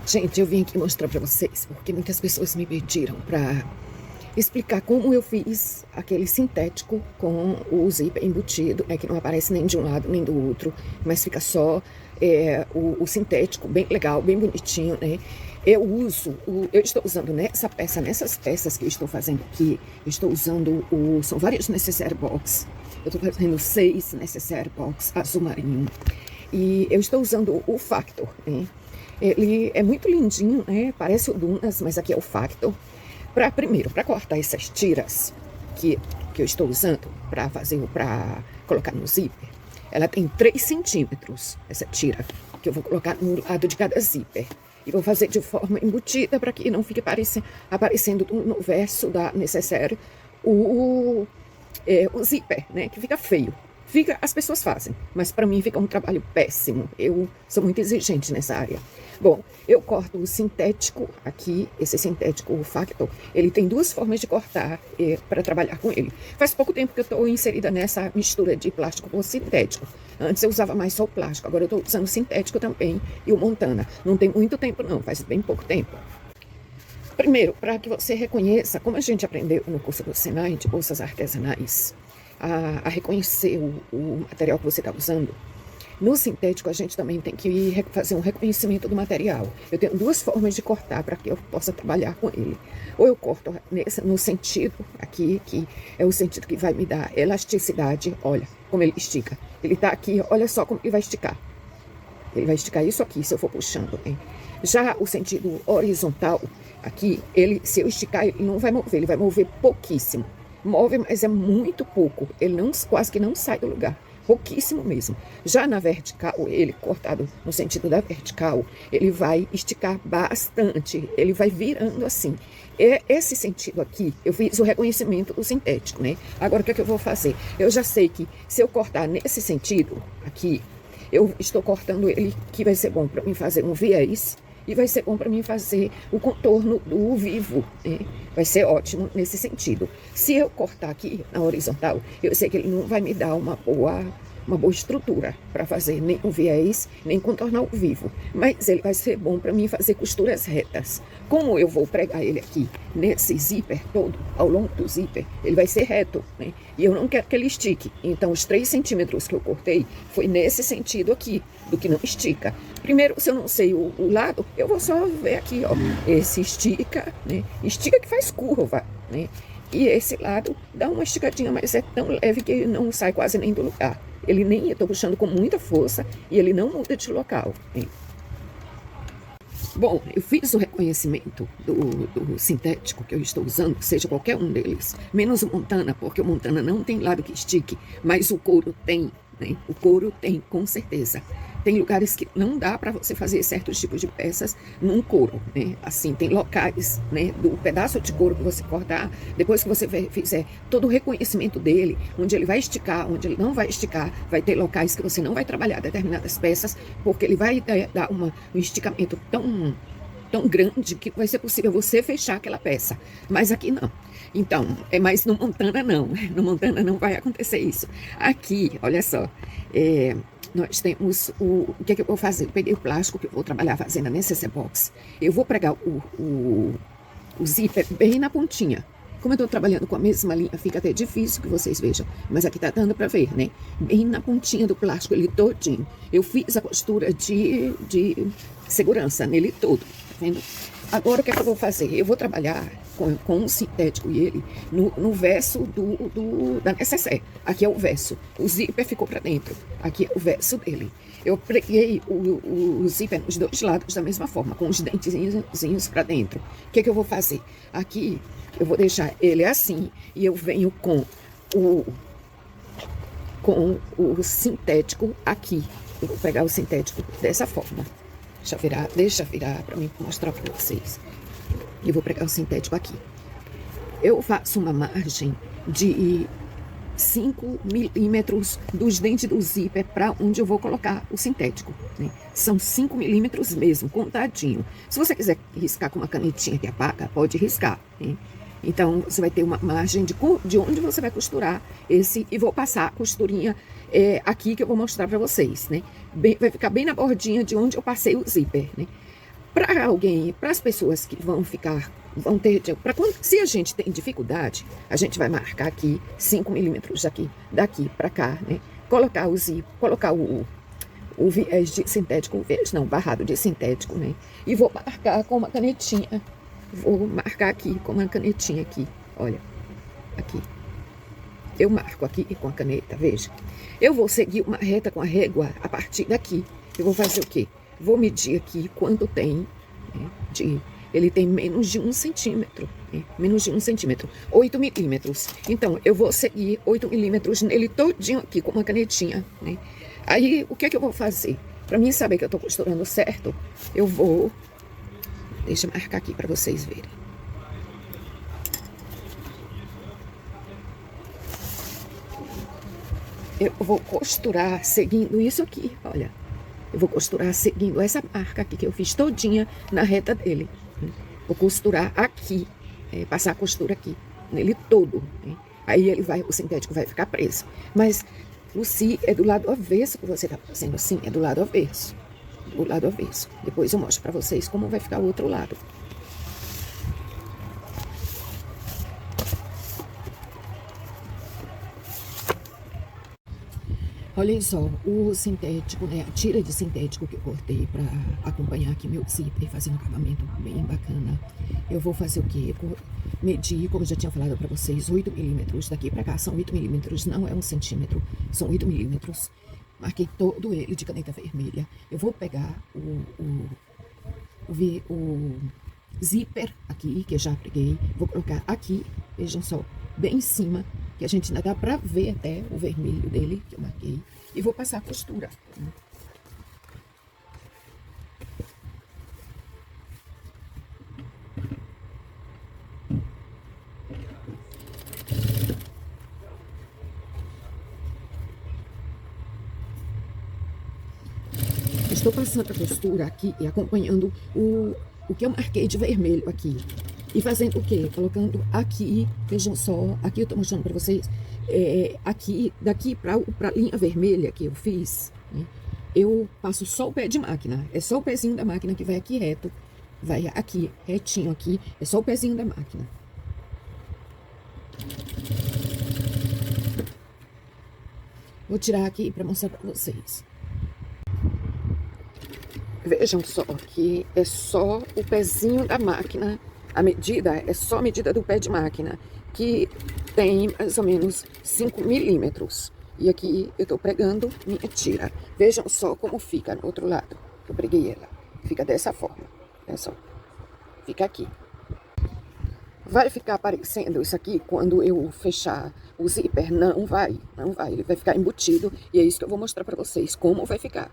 Gente, eu vim aqui mostrar pra vocês, porque muitas pessoas me pediram pra explicar como eu fiz aquele sintético com o zíper embutido, né, que não aparece nem de um lado nem do outro, mas fica só o sintético, bem legal, bem bonitinho, né? Eu estou usando nessas peças que eu estou fazendo aqui, eu estou usando são vários necessaire box. Eu estou fazendo 6 necessaire box azul marinho. E eu estou usando o Factor, né? Ele é muito lindinho, né? Parece o Dunas, mas aqui é o Factor. Primeiro, para cortar essas tiras que eu estou usando para colocar no zíper, ela tem 3 centímetros, essa tira, que eu vou colocar no lado de cada zíper. E vou fazer de forma embutida para que não fique aparecendo no verso da necessaire o zíper, né? Que fica feio. As pessoas fazem, mas para mim fica um trabalho péssimo. Eu sou muito exigente nessa área. Bom, eu corto o sintético aqui, esse sintético, o Factor, ele tem 2 formas de cortar para trabalhar com ele. Faz pouco tempo que eu estou inserida nessa mistura de plástico com sintético. Antes eu usava mais só o plástico, agora eu estou usando sintético também e o Montana. Não tem muito tempo não, faz bem pouco tempo. Primeiro, para que você reconheça, como a gente aprendeu no curso do Senai de bolsas artesanais, a reconhecer o material que você está usando. No sintético, a gente também tem que fazer um reconhecimento do material. Eu tenho 2 formas de cortar para que eu possa trabalhar com ele. Ou eu corto no sentido aqui, que é o sentido que vai me dar elasticidade. Olha como ele estica. Ele está aqui, olha só como ele vai esticar. Ele vai esticar isso aqui, se eu for puxando, hein? Já o sentido horizontal, aqui, se eu esticar, ele não vai mover, ele vai mover pouquíssimo. Move, mas é muito pouco. Ele quase que não sai do lugar. Pouquíssimo mesmo. Já na vertical, ele cortado no sentido da vertical, ele vai esticar bastante. Ele vai virando assim. Esse sentido aqui, eu fiz o reconhecimento do sintético, né? Agora, o que é que eu vou fazer? Eu já sei que se eu cortar nesse sentido aqui, eu estou cortando ele, que vai ser bom para mim fazer um viés. E vai ser bom para mim fazer o contorno do vivo, né? Vai ser ótimo nesse sentido. Se eu cortar aqui na horizontal, eu sei que ele não vai me dar uma boa estrutura para fazer nem o viés, nem contornar o vivo. Mas ele vai ser bom para mim fazer costuras retas. Como eu vou pregar ele aqui nesse zíper todo, ao longo do zíper, ele vai ser reto, né? E eu não quero que ele estique. Então, os 3 centímetros que eu cortei foi nesse sentido aqui, do que não estica. Primeiro, se eu não sei o lado, eu vou só ver aqui, ó. Esse estica, né? Estica que faz curva, né? E esse lado dá uma esticadinha, mas é tão leve que não sai quase nem do lugar. Eu estou puxando com muita força e ele não muda de local, né? Bom, eu fiz o reconhecimento do sintético que eu estou usando, seja qualquer um deles, menos o Montana, porque o Montana não tem lado que estique, mas o couro tem, né? O couro tem, com certeza. Tem lugares que não dá para você fazer certos tipos de peças num couro, né? Assim, tem locais, né, do pedaço de couro que você cortar, depois que você fizer todo o reconhecimento dele, onde ele vai esticar, onde ele não vai esticar, vai ter locais que você não vai trabalhar determinadas peças, porque ele vai dar um esticamento tão grande que vai ser possível você fechar aquela peça. Mas aqui não. Então, mas no Montana não. No Montana não vai acontecer isso. Aqui, olha só, nós temos o que é que eu vou fazer? Eu peguei o plástico que eu vou trabalhar fazendo nesse box. Eu vou pregar o zíper bem na pontinha. Como eu estou trabalhando com a mesma linha, fica até difícil que vocês vejam. Mas aqui tá dando para ver, né? Bem na pontinha do plástico, ele todinho. Eu fiz a costura de segurança nele todo, tá vendo? Agora o que é que eu vou fazer? Eu vou trabalhar com o sintético e ele no verso da necessaire. Aqui é o verso. O zíper ficou para dentro. Aqui é o verso dele. Eu preguei o zíper nos 2 lados da mesma forma, com os dentezinhos para dentro. O que é que eu vou fazer? Aqui eu vou deixar ele assim e eu venho com o sintético aqui. Eu vou pegar o sintético dessa forma. Deixa virar para mim mostrar para vocês. E vou pregar o sintético aqui. Eu faço uma margem de 5 milímetros dos dentes do zíper para onde eu vou colocar o sintético, né? São 5 milímetros mesmo, contadinho. Se você quiser riscar com uma canetinha que apaga, pode riscar, né? Então, você vai ter uma margem de onde você vai costurar e vou passar a costurinha aqui que eu vou mostrar para vocês, né? Vai ficar bem na bordinha de onde eu passei o zíper, né? para alguém, para as pessoas que vão ter, se a gente tem dificuldade, a gente vai marcar aqui 5 milímetros daqui para cá, né? Colocar o viés de sintético, viés não, barrado de sintético, né? E vou marcar com uma canetinha. Vou marcar aqui com uma canetinha aqui, olha, aqui. Eu marco aqui com a caneta, veja. Eu vou seguir uma reta com a régua a partir daqui. Eu vou fazer o quê? Vou medir aqui quanto tem, né, ele tem menos de 1 centímetro, né, menos de 1 centímetro, 8 milímetros. Então, eu vou seguir 8 milímetros nele todinho aqui com uma canetinha, né. Aí, o que é que eu vou fazer? Para mim saber que eu tô costurando certo, eu vou... Deixa eu marcar aqui para vocês verem. Eu vou costurar seguindo isso aqui, olha. Eu vou costurar seguindo essa marca aqui que eu fiz todinha na reta dele. Vou costurar aqui, passar a costura aqui, nele todo. Aí o sintético vai ficar preso. Mas, Lucy, é do lado avesso que você está fazendo assim, é do lado avesso. Do lado avesso. Depois eu mostro para vocês como vai ficar o outro lado. Olhem só, o sintético, né, a tira de sintético que eu cortei para acompanhar aqui meu zíper, fazer um acabamento bem bacana. Eu vou fazer o quê? Medir, como eu já tinha falado para vocês, 8 milímetros daqui para cá. São 8 milímetros, não é 1 centímetro, são 8 milímetros. Marquei todo ele de caneta vermelha. Eu vou pegar o zíper aqui, que eu já preguei. Vou colocar aqui, vejam só, bem em cima, que a gente ainda dá pra ver até o vermelho dele, que eu marquei. E vou passar a costura. Estou passando a costura aqui e acompanhando o que eu marquei de vermelho aqui. E fazendo o quê? Colocando aqui, vejam só, aqui eu estou mostrando para vocês, aqui, daqui para a linha vermelha que eu fiz, né, eu passo só o pé de máquina, é só o pezinho da máquina que vai aqui reto, vai aqui, retinho aqui, é só o pezinho da máquina. Vou tirar aqui para mostrar para vocês. Vejam só que é só o pezinho da máquina. A medida é só a medida do pé de máquina, que tem mais ou menos 5 milímetros. E aqui eu estou pregando minha tira. Vejam só como fica no outro lado. Eu preguei ela. Fica dessa forma. É só. Fica aqui. Vai ficar aparecendo isso aqui quando eu fechar o zíper? Não vai, não vai. Ele vai ficar embutido. E é isso que eu vou mostrar para vocês, como vai ficar.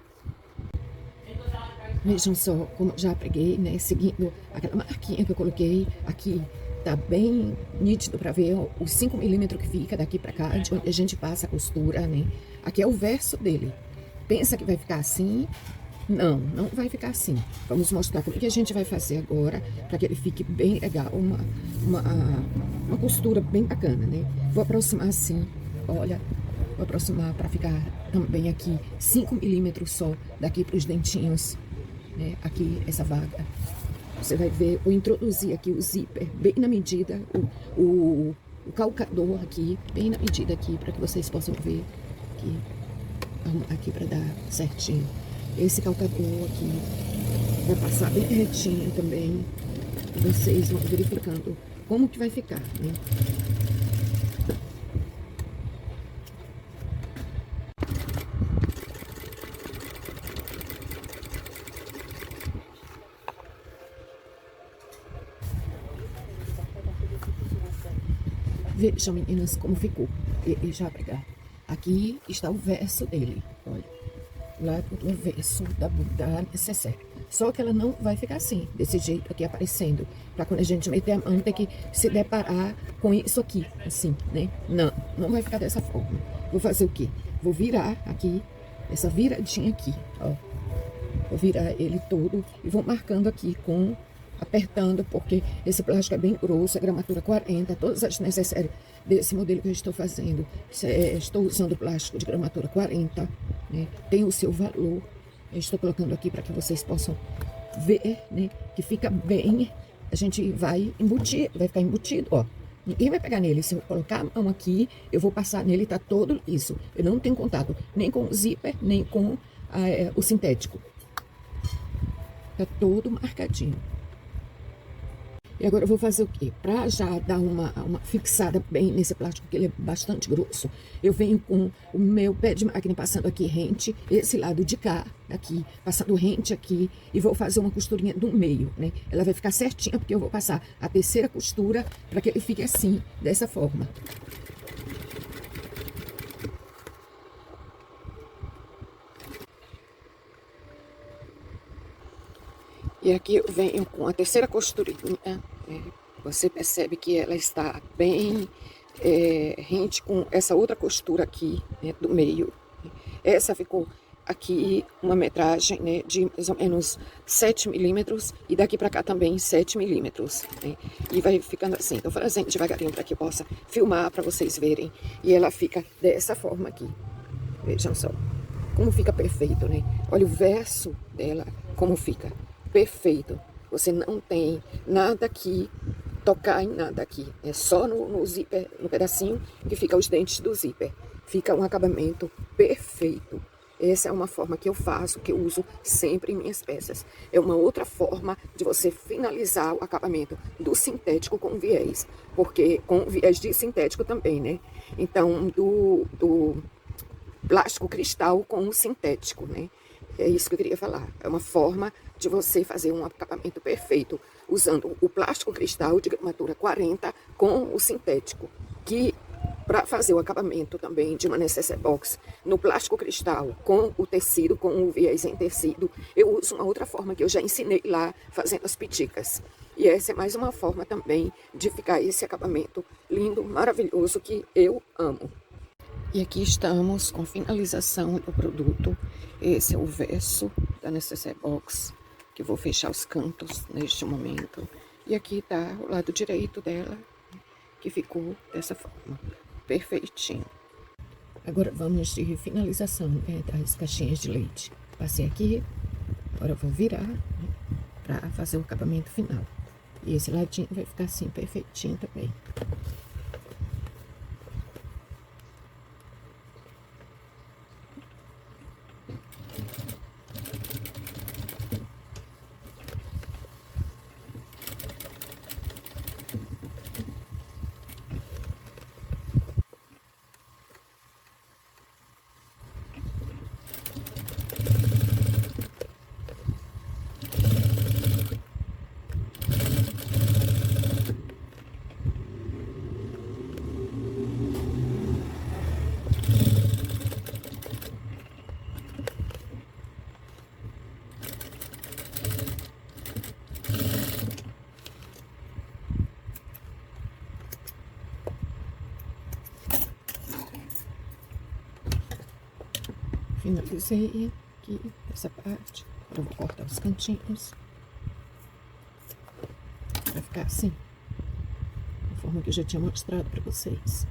Vejam só como já preguei, né? Seguindo aquela marquinha que eu coloquei aqui. Tá bem nítido para ver os 5 milímetros que fica daqui para cá, de onde a gente passa a costura, né? Aqui é o verso dele. Pensa que vai ficar assim? Não, não vai ficar assim. Vamos mostrar como que a gente vai fazer agora, para que ele fique bem legal, uma costura bem bacana, né? Vou aproximar assim, olha, vou aproximar para ficar também aqui 5 milímetros só, daqui para os dentinhos, né? Aqui, essa vaga. Você vai ver, eu introduzi aqui o zíper bem na medida, o calcador aqui, bem na medida aqui, para que vocês possam ver aqui para dar certinho. Esse calcador aqui vai passar bem retinho também. Vocês vão verificando como que vai ficar, né? Vejam, meninas, como ficou. E já pregar. Aqui está o verso dele, olha. Lá do avesso da necessaire. Só que ela não vai ficar assim, desse jeito aqui aparecendo. Pra quando a gente meter a mão, ter que se deparar com isso aqui, assim, né? Não, não vai ficar dessa forma. Vou fazer o quê? Vou virar aqui, essa viradinha aqui, ó. Vou virar ele todo e vou marcando aqui apertando, porque esse plástico é bem grosso, é gramatura 40, todas as necessárias desse modelo que eu estou fazendo, estou usando plástico de gramatura 40, né? Tem o seu valor. Eu estou colocando aqui para que vocês possam ver, né, que fica bem, a gente vai embutir, vai ficar embutido, ó. Ninguém vai pegar nele. Se eu colocar a mão aqui, eu vou passar nele, tá todo liso. Eu não tenho contato nem com o zíper, nem com o sintético. Tá todo marcadinho. E agora eu vou fazer o quê? Para já dar uma fixada bem nesse plástico, que ele é bastante grosso, eu venho com o meu pé de máquina passando aqui rente, esse lado de cá, aqui, passando rente aqui, e vou fazer uma costurinha do meio, né? Ela vai ficar certinha, porque eu vou passar a terceira costura para que ele fique assim, dessa forma. E aqui eu venho com a terceira costurinha, você percebe que ela está bem rente com essa outra costura aqui, né, do meio. Essa ficou aqui uma metragem, né, de mais ou menos 7 milímetros, e daqui pra cá também 7 milímetros, né, e vai ficando assim. Tô fazendo devagarinho para que eu possa filmar para vocês verem, e ela fica dessa forma aqui. Vejam só como fica perfeito, né? Olha o verso dela, como fica perfeito. Você não tem nada aqui, tocar em nada aqui. É só no zíper, no pedacinho que fica os dentes do zíper. Fica um acabamento perfeito. Essa é uma forma que eu faço, que eu uso sempre em minhas peças. É uma outra forma de você finalizar o acabamento do sintético com viés. Porque com viés de sintético também, né? Então, do plástico cristal com o sintético, né? É isso que eu queria falar. É uma forma de você fazer um acabamento perfeito usando o plástico cristal de gramatura 40 com o sintético, que para fazer o acabamento também de uma necessaire box no plástico cristal com o tecido, com o viés em tecido, eu uso uma outra forma que eu já ensinei lá fazendo as piticas. E essa é mais uma forma também de ficar esse acabamento lindo, maravilhoso, que eu amo. E aqui estamos com finalização do produto. Esse é o verso da necessaire box, que eu vou fechar os cantos neste momento. E aqui tá o lado direito dela, que ficou dessa forma, perfeitinho. Agora vamos de finalização, né, das caixinhas de leite. Passei aqui, agora eu vou virar, né, para fazer o acabamento final. E esse ladinho vai ficar assim, perfeitinho também. Finalizei aqui essa parte. Agora eu vou cortar os cantinhos. Vai ficar assim. Da forma que eu já tinha mostrado para vocês.